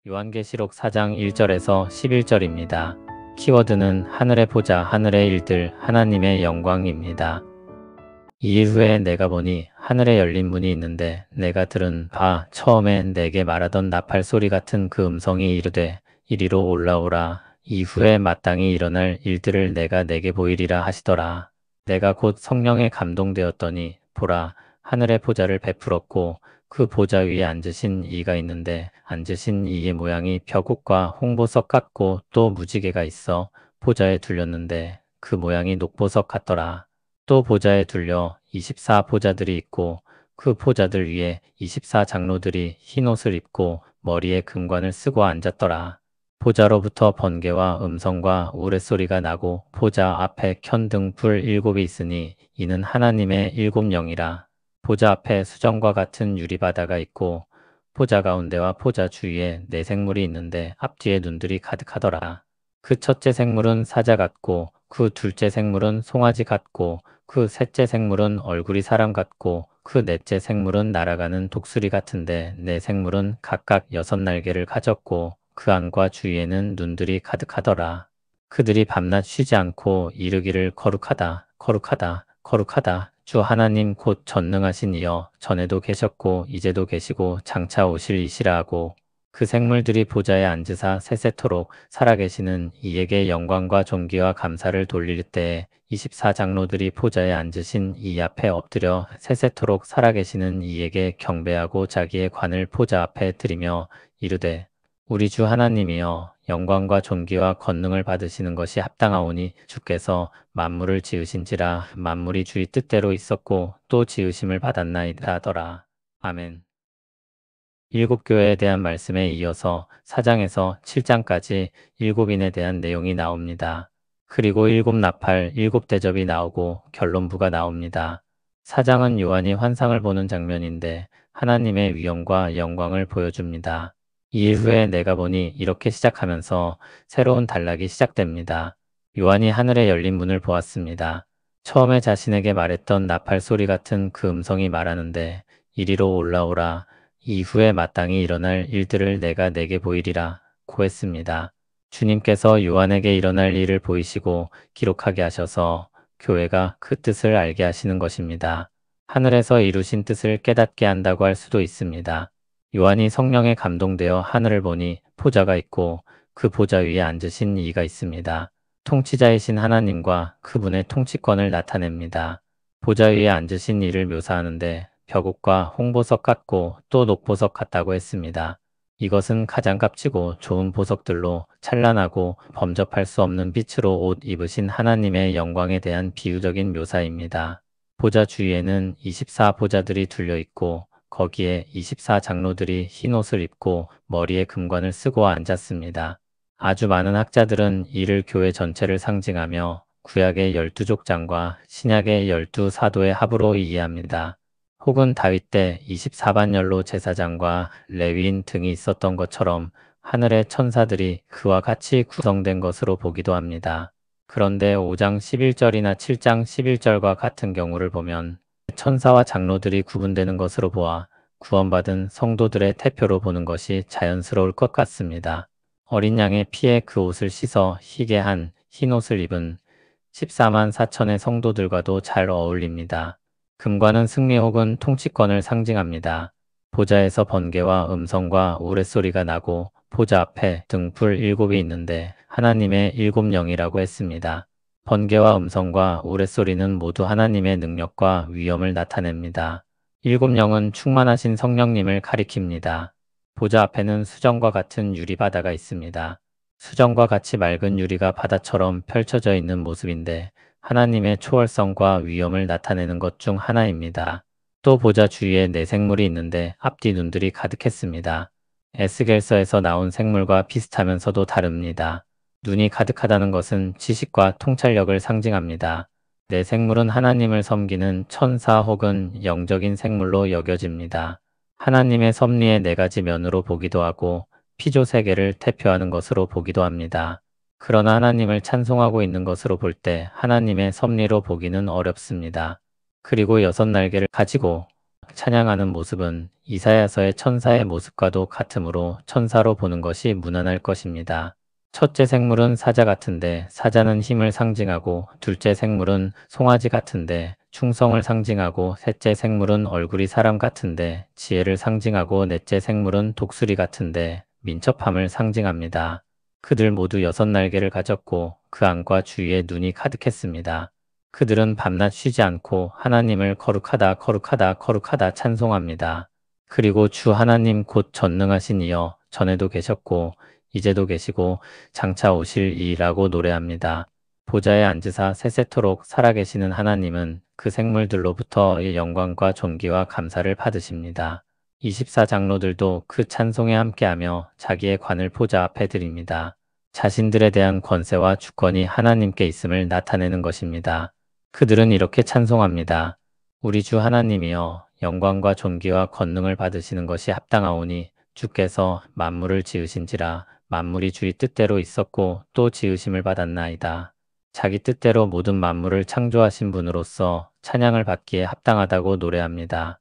요한계시록 4장 1절에서 11절입니다. 키워드는 하늘의 보좌, 하늘의 일들, 하나님의 영광입니다. 이후에 내가 보니 하늘에 열린 문이 있는데 내가 들은 바 처음에 내게 말하던 나팔 소리 같은 그 음성이 이르되 이리로 올라오라. 이후에 마땅히 일어날 일들을 내가 내게 보이리라 하시더라. 내가 곧 성령에 감동되었더니 보라, 하늘의 보좌를 베풀었고 그 보좌 위에 앉으신 이가 있는데 앉으신 이의 모양이 벼국과 홍보석 같고 또 무지개가 있어 보좌에 둘렸는데 그 모양이 녹보석 같더라. 또 보좌에 둘려 24 보좌들이 있고 그 보좌들 위에 24 장로들이 흰 옷을 입고 머리에 금관을 쓰고 앉았더라. 보좌로부터 번개와 음성과 우레소리가 나고 보좌 앞에 켠등 불 7이 있으니 이는 하나님의 7 영이라. 보좌 앞에 수정과 같은 유리바다가 있고 보좌 가운데와 보좌 주위에 4 생물이 있는데 앞뒤에 눈들이 가득하더라. 그 첫째 생물은 사자 같고 그 둘째 생물은 송아지 같고 그 셋째 생물은 얼굴이 사람 같고 그 넷째 생물은 날아가는 독수리 같은데 4 생물은 각각 6 날개를 가졌고 그 안과 주위에는 눈들이 가득하더라. 그들이 밤낮 쉬지 않고 이르기를 거룩하다, 거룩하다, 거룩하다. 주 하나님 곧 전능하신 이여 전에도 계셨고 이제도 계시고 장차 오실 이시라 하고 그 생물들이 보좌에 앉으사 세세토록 살아계시는 이에게 영광과 존귀와 감사를 돌릴 때에 24 장로들이 보좌에 앉으신 이 앞에 엎드려 세세토록 살아계시는 이에게 경배하고 자기의 관을 보좌 앞에 드리며 이르되 우리 주 하나님이여 영광과 존귀와 권능을 받으시는 것이 합당하오니 주께서 만물을 지으신지라 만물이 주의 뜻대로 있었고 또 지으심을 받았나이다 하더라. 아멘. 7교회에 대한 말씀에 이어서 4장에서 7장까지 7인에 대한 내용이 나옵니다. 그리고 7 나팔, 7 대접이 나오고 결론부가 나옵니다. 4장은 요한이 환상을 보는 장면인데 하나님의 위엄과 영광을 보여줍니다. 이후에 내가 보니 이렇게 시작하면서 새로운 단락이 시작됩니다. 요한이 하늘에 열린 문을 보았습니다. 처음에 자신에게 말했던 나팔 소리 같은 그 음성이 말하는데 이리로 올라오라. 이후에 마땅히 일어날 일들을 내가 내게 보이리라 고 했습니다. 주님께서 요한에게 일어날 일을 보이시고 기록하게 하셔서 교회가 그 뜻을 알게 하시는 것입니다. 하늘에서 이루신 뜻을 깨닫게 한다고 할 수도 있습니다. 요한이 성령에 감동되어 하늘을 보니 보좌가 있고 그 보좌 위에 앉으신 이가 있습니다. 통치자이신 하나님과 그분의 통치권을 나타냅니다. 보좌 위에 앉으신 이를 묘사하는데 벼국과 홍보석 같고 또 녹보석 같다고 했습니다. 이것은 가장 값지고 좋은 보석들로 찬란하고 범접할 수 없는 빛으로 옷 입으신 하나님의 영광에 대한 비유적인 묘사입니다. 보좌 주위에는 24 보좌들이 둘려 있고 거기에 24 장로들이 흰 옷을 입고 머리에 금관을 쓰고 앉았습니다. 아주 많은 학자들은 이를 교회 전체를 상징하며 구약의 12족장과 신약의 12사도의 합으로 이해합니다. 혹은 다윗 때 24반열로 제사장과 레위인 등이 있었던 것처럼 하늘의 천사들이 그와 같이 구성된 것으로 보기도 합니다. 그런데 5장 11절이나 7장 11절과 같은 경우를 보면 천사와 장로들이 구분되는 것으로 보아 구원받은 성도들의 태표로 보는 것이 자연스러울 것 같습니다. 어린 양의 피에 그 옷을 씻어 희게 한 흰 옷을 입은 14만 4천의 성도들과도 잘 어울립니다. 금관은 승리 혹은 통치권을 상징합니다. 보좌에서 번개와 음성과 우레소리가 나고 보좌 앞에 등불 7이 있는데 하나님의 7 영이라고 했습니다. 번개와 음성과 우레소리는 모두 하나님의 능력과 위엄을 나타냅니다. 7 영은 충만하신 성령님을 가리킵니다. 보좌 앞에는 수정과 같은 유리바다가 있습니다. 수정과 같이 맑은 유리가 바다처럼 펼쳐져 있는 모습인데 하나님의 초월성과 위엄을 나타내는 것 중 하나입니다. 또 보좌 주위에 4 생물이 있는데 앞뒤 눈들이 가득했습니다. 에스겔서에서 나온 생물과 비슷하면서도 다릅니다. 눈이 가득하다는 것은 지식과 통찰력을 상징합니다. 4 생물은 하나님을 섬기는 천사 혹은 영적인 생물로 여겨집니다. 하나님의 섭리의 4가지 면으로 보기도 하고 피조 세계를 대표하는 것으로 보기도 합니다. 그러나 하나님을 찬송하고 있는 것으로 볼 때 하나님의 섭리로 보기는 어렵습니다. 그리고 6 날개를 가지고 찬양하는 모습은 이사야서의 천사의 모습과도 같으므로 천사로 보는 것이 무난할 것입니다. 첫째 생물은 사자 같은데 사자는 힘을 상징하고, 둘째 생물은 송아지 같은데 충성을 상징하고, 셋째 생물은 얼굴이 사람 같은데 지혜를 상징하고, 넷째 생물은 독수리 같은데 민첩함을 상징합니다. 그들 모두 6날개를 가졌고 그 안과 주위에 눈이 가득했습니다. 그들은 밤낮 쉬지 않고 하나님을 거룩하다 거룩하다 거룩하다 찬송합니다. 그리고 주 하나님 곧 전능하신 이여, 전에도 계셨고 이제도 계시고 장차 오실 이라고 노래합니다. 보좌에 앉으사 세세토록 살아계시는 하나님은 그 생물들로부터 영광과 존귀와 감사를 받으십니다. 24장로들도 그 찬송에 함께하며 자기의 관을 보좌 앞에 드립니다. 자신들에 대한 권세와 주권이 하나님께 있음을 나타내는 것입니다. 그들은 이렇게 찬송합니다. 우리 주 하나님이여, 영광과 존귀와 권능을 받으시는 것이 합당하오니 주께서 만물을 지으신지라. 만물이 주의 뜻대로 있었고 또 지으심을 받았나이다. 자기 뜻대로 모든 만물을 창조하신 분으로서 찬양을 받기에 합당하다고 노래합니다.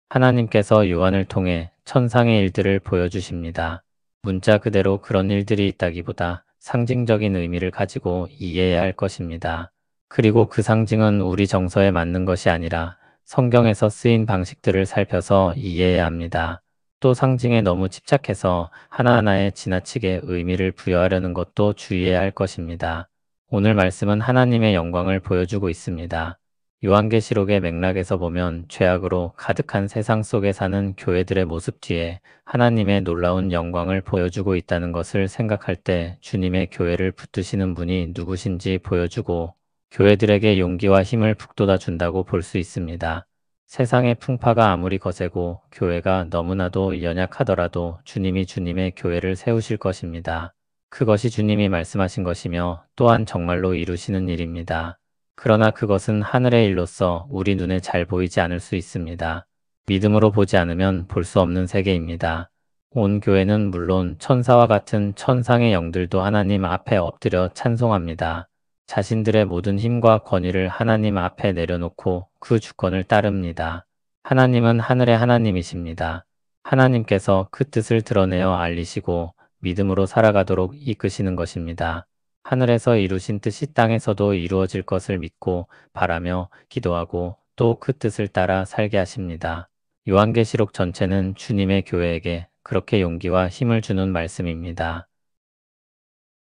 하나님께서 요한을 통해 천상의 일들을 보여주십니다. 문자 그대로 그런 일들이 있다기보다 상징적인 의미를 가지고 이해해야 할 것입니다. 그리고 그 상징은 우리 정서에 맞는 것이 아니라 성경에서 쓰인 방식들을 살펴서 이해해야 합니다. 또 상징에 너무 집착해서 하나하나에 지나치게 의미를 부여하려는 것도 주의해야 할 것입니다. 오늘 말씀은 하나님의 영광을 보여주고 있습니다. 요한계시록의 맥락에서 보면 죄악으로 가득한 세상 속에 사는 교회들의 모습 뒤에 하나님의 놀라운 영광을 보여주고 있다는 것을 생각할 때 주님의 교회를 붙드시는 분이 누구신지 보여주고 교회들에게 용기와 힘을 북돋아 준다고 볼 수 있습니다. 세상의 풍파가 아무리 거세고 교회가 너무나도 연약하더라도 주님이 주님의 교회를 세우실 것입니다. 그것이 주님이 말씀하신 것이며 또한 정말로 이루시는 일입니다. 그러나 그것은 하늘의 일로서 우리 눈에 잘 보이지 않을 수 있습니다. 믿음으로 보지 않으면 볼 수 없는 세계입니다. 온 교회는 물론 천사와 같은 천상의 영들도 하나님 앞에 엎드려 찬송합니다. 자신들의 모든 힘과 권위를 하나님 앞에 내려놓고 그 주권을 따릅니다. 하나님은 하늘의 하나님이십니다. 하나님께서 그 뜻을 드러내어 알리시고 믿음으로 살아가도록 이끄시는 것입니다. 하늘에서 이루신 뜻이 땅에서도 이루어질 것을 믿고 바라며 기도하고 또 그 뜻을 따라 살게 하십니다. 요한계시록 전체는 주님의 교회에게 그렇게 용기와 힘을 주는 말씀입니다.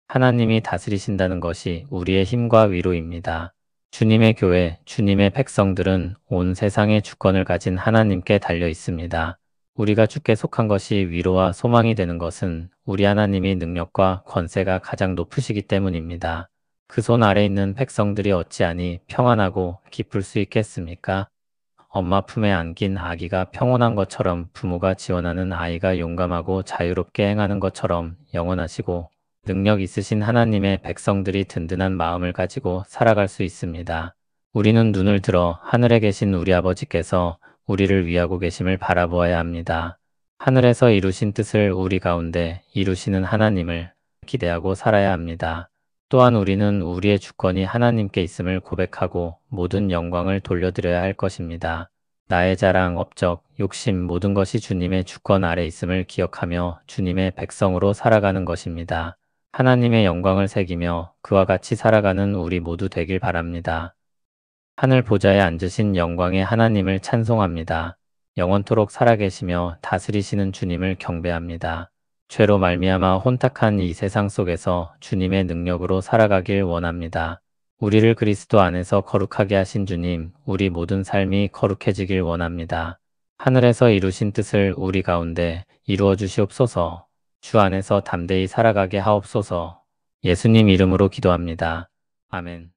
하나님이 다스리신다는 것이 우리의 힘과 위로입니다. 주님의 교회, 주님의 백성들은 온 세상의 주권을 가진 하나님께 달려 있습니다. 우리가 주께 속한 것이 위로와 소망이 되는 것은 우리 하나님이 능력과 권세가 가장 높으시기 때문입니다. 그 손 아래 있는 백성들이 어찌하니 평안하고 기쁠 수 있겠습니까? 엄마 품에 안긴 아기가 평온한 것처럼 부모가 지원하는 아이가 용감하고 자유롭게 행하는 것처럼 영원하시고 능력 있으신 하나님의 백성들이 든든한 마음을 가지고 살아갈 수 있습니다. 우리는 눈을 들어 하늘에 계신 우리 아버지께서 우리를 위하고 계심을 바라보아야 합니다. 하늘에서 이루신 뜻을 우리 가운데 이루시는 하나님을 기대하고 살아야 합니다. 또한 우리는 우리의 주권이 하나님께 있음을 고백하고 모든 영광을 돌려드려야 할 것입니다. 나의 자랑, 업적, 욕심 모든 것이 주님의 주권 아래 있음을 기억하며 주님의 백성으로 살아가는 것입니다. 하나님의 영광을 새기며 그와 같이 살아가는 우리 모두 되길 바랍니다. 하늘 보좌에 앉으신 영광의 하나님을 찬송합니다. 영원토록 살아계시며 다스리시는 주님을 경배합니다. 죄로 말미암아 혼탁한 이 세상 속에서 주님의 능력으로 살아가길 원합니다. 우리를 그리스도 안에서 거룩하게 하신 주님, 우리 모든 삶이 거룩해지길 원합니다. 하늘에서 이루신 뜻을 우리 가운데 이루어 주시옵소서. 주 안에서 담대히 살아가게 하옵소서. 예수님 이름으로 기도합니다. 아멘.